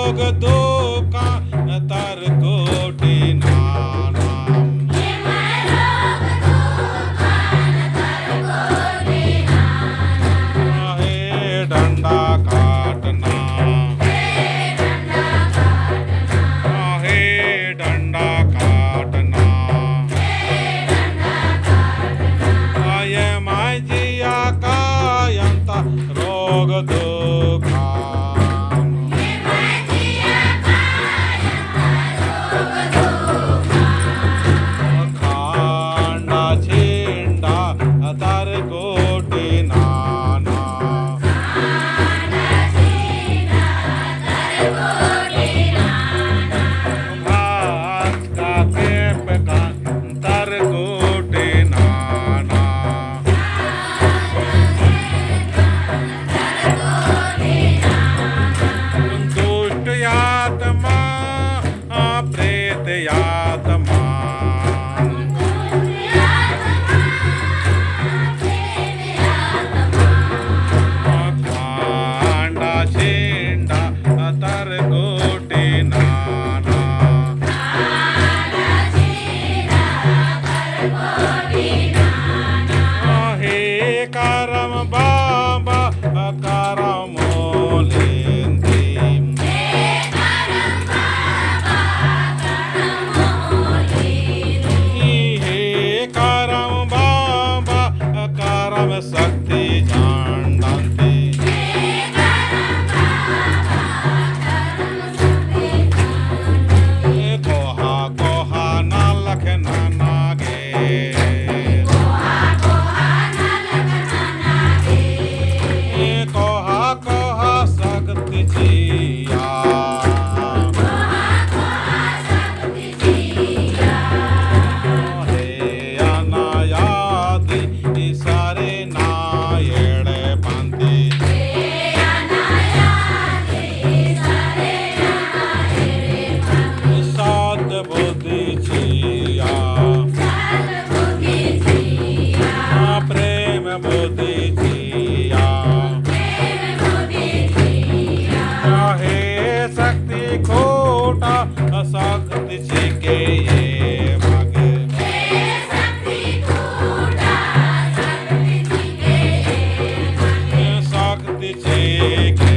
रोग दुखा तर कोटि नाम हे डंडा काटना हे डंडा काटना ये माजिया कायंत रोग दुखा खांडा छिंडा तर कोटि नाना घास का पेप का तर कोटि नाना दुष्ट आत्मा प्रेत आत्मा खांडा छिंडा तर कोटि नाना हे करम बाबा करम लेंदी हे करम बाबा करम शक्ति जानती कोहा कोहा ना लखना नागे कोहा कोहा शक्ति जिया हे अनायादि सारे नायड़ बंदी सात बुद्धि जिया प्रेम बुद्धि जिया हे शक्ति खोटा शक्ति छिके ये मागे शक्ति छिके